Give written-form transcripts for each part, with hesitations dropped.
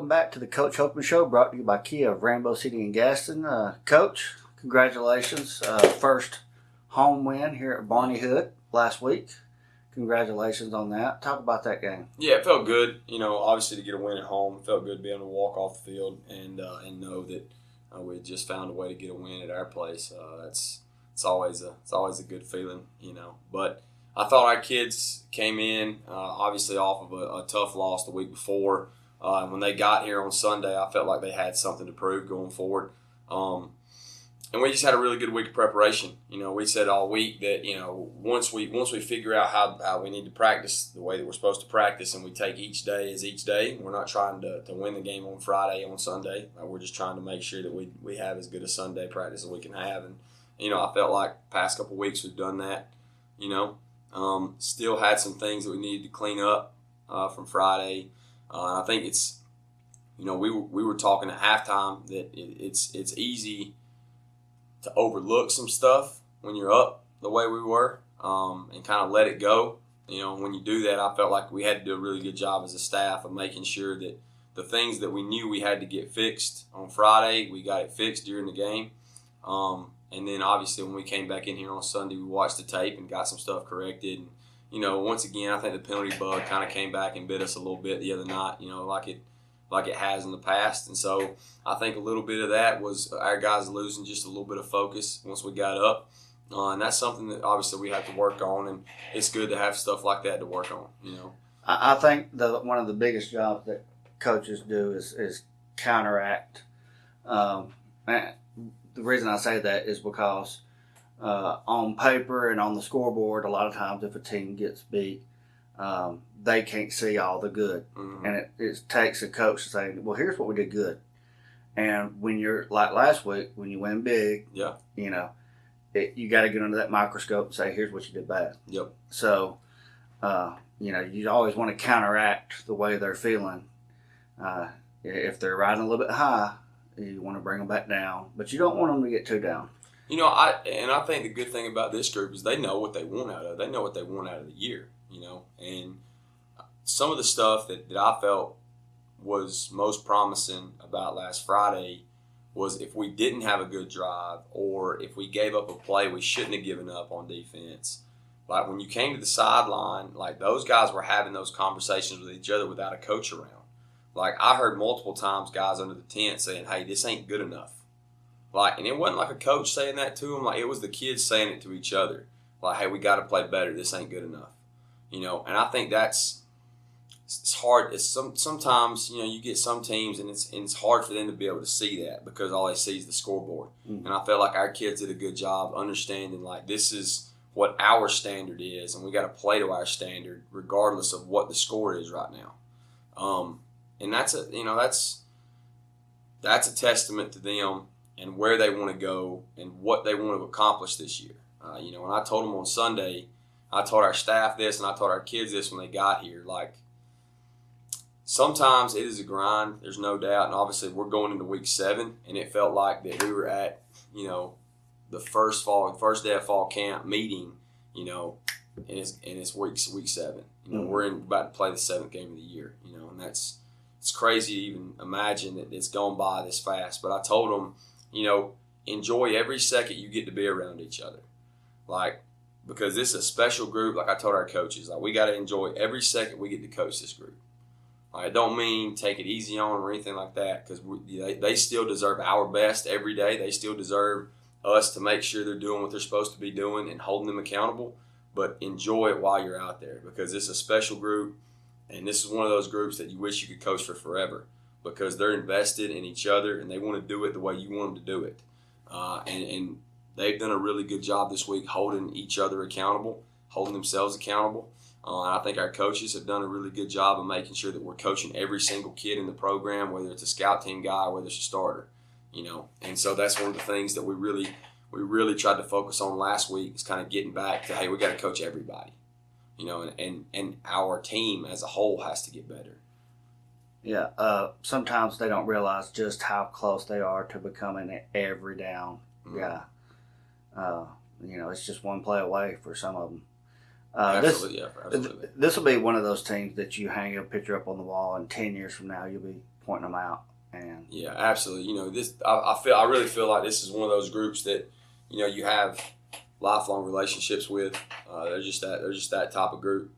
welcome back to the Coach Holcomb Show, brought to you by Kia of Rambo City and Gaston. Coach, congratulations. First home win here at Barney Hood last week. Congratulations on that. Talk about that game. Yeah, it felt good. Obviously to get a win at home, it felt good to be able to walk off the field and know that we just found a way to get a win at our place. It's always a good feeling, But I thought our kids came in obviously off of a tough loss the week before. When they got here on Sunday, I felt like they had something to prove going forward. And we just had a really good week of preparation. We said all week that, once we figure out how we need to practice the way that we're supposed to practice, and we take each day as each day, we're not trying to win the game on Friday, on Sunday. We're just trying to make sure that we have as good a Sunday practice as we can have. And, I felt like past couple weeks we've done that, Still had some things that we needed to clean up from Friday. And I think it's, we were talking at halftime that it's easy to overlook some stuff when you're up the way we were and kind of let it go. When you do that, I felt like we had to do a really good job as a staff of making sure that the things that we knew we had to get fixed on Friday, we got it fixed during the game. And then obviously when we came back in here on Sunday, we watched the tape and got some stuff corrected. And, once again, I think the penalty bug kind of came back and bit us a little bit the other night, like it has in the past. And so I think a little bit of that was our guys losing just a little bit of focus once we got up. And that's something that obviously we have to work on, and it's good to have stuff like that to work on, I think one of the biggest jobs that coaches do is counteract. And the reason I say that is because on paper and on the scoreboard, a lot of times if a team gets beat, they can't see all the good. Mm-hmm. And it takes a coach to say, well, here's what we did good. And when you're like last week, when you win big, yeah, you got to get under that microscope and say, here's what you did bad. Yep. So, you always want to counteract the way they're feeling. If they're riding a little bit high, you want to bring them back down, but you don't want them to get too down. I think the good thing about this group is they know what they want out of it. They know what they want out of the year, and some of the stuff that I felt was most promising about last Friday was if we didn't have a good drive or if we gave up a play we shouldn't have given up on defense. Like when you came to the sideline, like those guys were having those conversations with each other without a coach around. Like I heard multiple times guys under the tent saying, hey, this ain't good enough. And it wasn't like a coach saying that to them. Like it was the kids saying it to each other. Like, hey, we got to play better. This ain't good enough. And I think it's hard. It's sometimes, you get some teams and it's hard for them to be able to see that because all they see is the scoreboard. Mm-hmm. And I felt like our kids did a good job understanding like this is what our standard is and we got to play to our standard regardless of what the score is right now. And that's a testament to them and where they want to go and what they want to accomplish this year. When I told them on Sunday, I told our staff this and I told our kids this when they got here. Like, sometimes it is a grind, there's no doubt. And obviously we're going into week 7 and it felt like that we were at, the first day of fall camp meeting, and it's week 7. Mm-hmm. We're about to play the 7th game of the year, and it's crazy to even imagine that it's gone by this fast. But I told them, enjoy every second you get to be around each other. Because this is a special group, like I told our coaches, we got to enjoy every second we get to coach this group. I don't mean take it easy on or anything like that because they still deserve our best every day. They still deserve us to make sure they're doing what they're supposed to be doing and holding them accountable. But enjoy it while you're out there because it's a special group. And this is one of those groups that you wish you could coach for forever because they're invested in each other and they want to do it the way you want them to do it. And they've done a really good job this week holding each other accountable, holding themselves accountable. And I think our coaches have done a really good job of making sure that we're coaching every single kid in the program, whether it's a scout team guy or whether it's a starter. And so that's one of the things that we really tried to focus on last week is kind of getting back to, hey, we got to coach everybody. And our team as a whole has to get better. Yeah, sometimes they don't realize just how close they are to becoming an every down guy. It's just one play away for some of them. Absolutely, absolutely. This will be one of those teams that you hang a picture up on the wall, and 10 years from now, you'll be pointing them out. And yeah, absolutely. I really feel like this is one of those groups that, you have lifelong relationships with. They're just that type of group.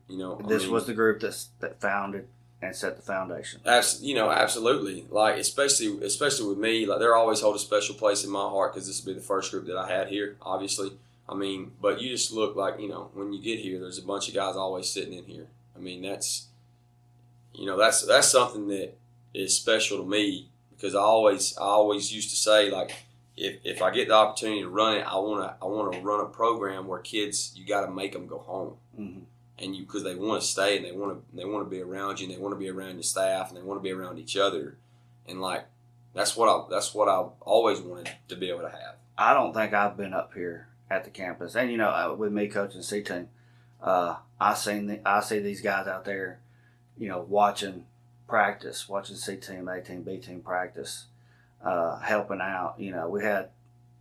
This was the group that founded and set the foundation. Absolutely. Like especially with me, like they'll always hold a special place in my heart because this will be the first group that I had here. Obviously, but you just look like when you get here, there's a bunch of guys always sitting in here. That's something that is special to me because I always used to say, like, if I get the opportunity to run it, I want to run a program where kids, you got to make them go home, and because they want to stay and they want to be around you and they want to be around your staff and they want to be around each other, and like that's what I always wanted to be able to have. I don't think I've been up here at the campus, and with me coaching C team, I see these guys out there, watching practice, watching C team, A team, B team practice. Helping out. We had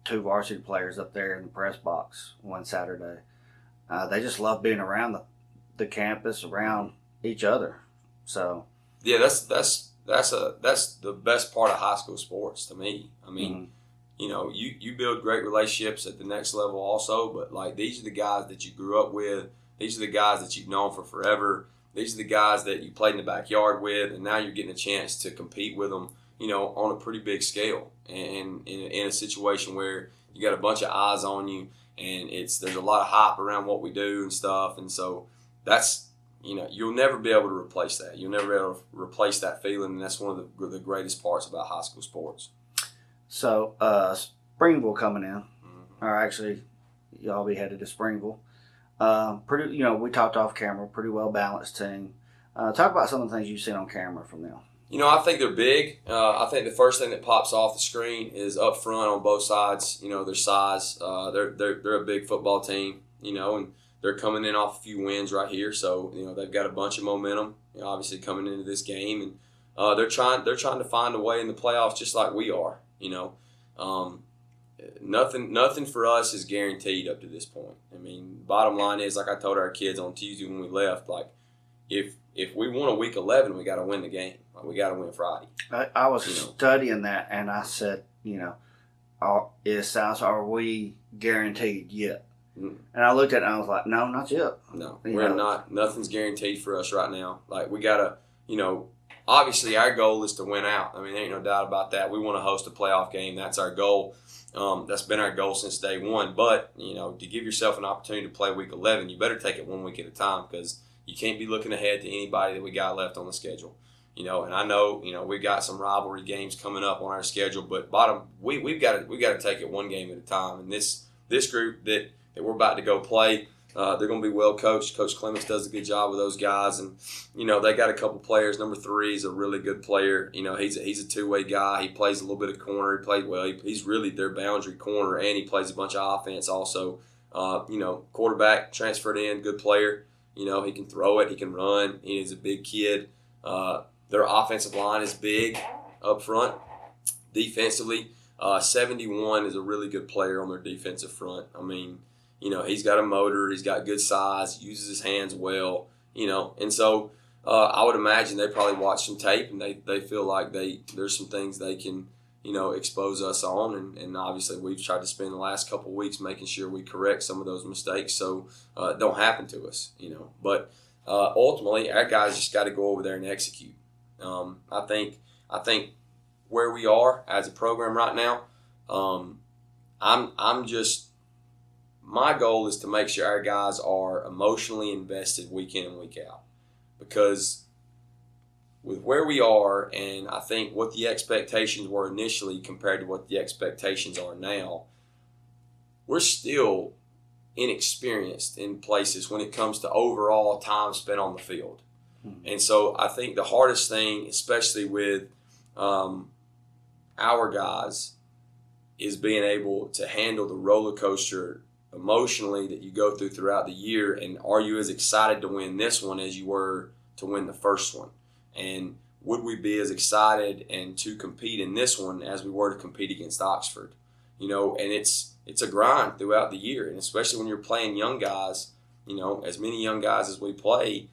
2 varsity players up there in the press box one Saturday. They just love being around the campus, around each other. So yeah, that's the best part of high school sports to me. You build great relationships at the next level also, but like these are the guys that you grew up with. These are the guys that you've known for forever. These are the guys that you played in the backyard with, and now you're getting a chance to compete with them. On a pretty big scale, and in a situation where you got a bunch of eyes on you, and there's a lot of hype around what we do and stuff, and so that's you'll never be able to replace that. You'll never be able to replace that feeling, and that's one of the greatest parts about high school sports. So Springville coming in, or actually, y'all be headed to Springville. Pretty, we talked off camera. Pretty well balanced team. Talk about some of the things you've seen on camera from them. I think they're big. I think the first thing that pops off the screen is up front on both sides. Their size. They're a big football team. And they're coming in off a few wins right here. So they've got a bunch of momentum. Obviously coming into this game, and they're trying to find a way in the playoffs just like we are. Nothing for us is guaranteed up to this point. Bottom line is, like I told our kids on Tuesday when we left, like if we won a week 11, we got to win the game. We got to win Friday. I was studying that, and I said, are we guaranteed yet? And I looked at it, and I was like, no, not yet. No, we're not. Nothing's guaranteed for us right now. Like, we got to, obviously our goal is to win out. There ain't no doubt about that. We want to host a playoff game. That's our goal. That's been our goal since day one. But, to give yourself an opportunity to play week 11, you better take it 1 week at a time because you can't be looking ahead to anybody that we got left on the schedule. And I know, we got some rivalry games coming up on our schedule, but we've got to take it 1 game at a time. And this group that we're about to go play, they're going to be well coached. Coach Clements does a good job with those guys, and they got a couple players. Number 3 is a really good player. He's a 2-way guy. He plays a little bit of corner. He plays well. He's really their boundary corner, and he plays a bunch of offense also. Quarterback transferred in, good player. He can throw it. He can run. He's a big kid. Their offensive line is big up front. Defensively, 71 is a really good player on their defensive front. He's got a motor. He's got good size. Uses his hands well. And so I would imagine they probably watch some tape and they feel like there's some things they can expose us on. And obviously we've tried to spend the last couple of weeks making sure we correct some of those mistakes so it don't happen to us. But ultimately our guys just got to go over there and execute. I think where we are as a program right now, my goal is to make sure our guys are emotionally invested week in and week out, because with where we are, and I think what the expectations were initially compared to what the expectations are now, we're still inexperienced in places when it comes to overall time spent on the field. And so I think the hardest thing, especially with our guys, is being able to handle the roller coaster emotionally that you go through throughout the year. And are you as excited to win this one as you were to win the first one? And would we be as excited and to compete in this one as we were to compete against Oxford? And it's a grind throughout the year. And especially when you're playing young guys, as many young guys as we play,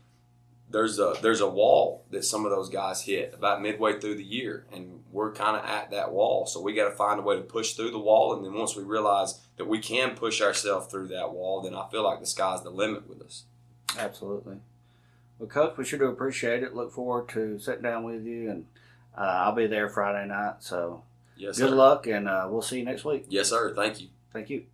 there's a wall that some of those guys hit about midway through the year, and we're kind of at that wall. So we got to find a way to push through the wall, and then once we realize that we can push ourselves through that wall, then I feel like the sky's the limit with us. Absolutely. Well, Coach, we sure do appreciate it. Look forward to sitting down with you, and I'll be there Friday night. So yes, good sir. luck, and we'll see you next week. Yes, sir. Thank you. Thank you.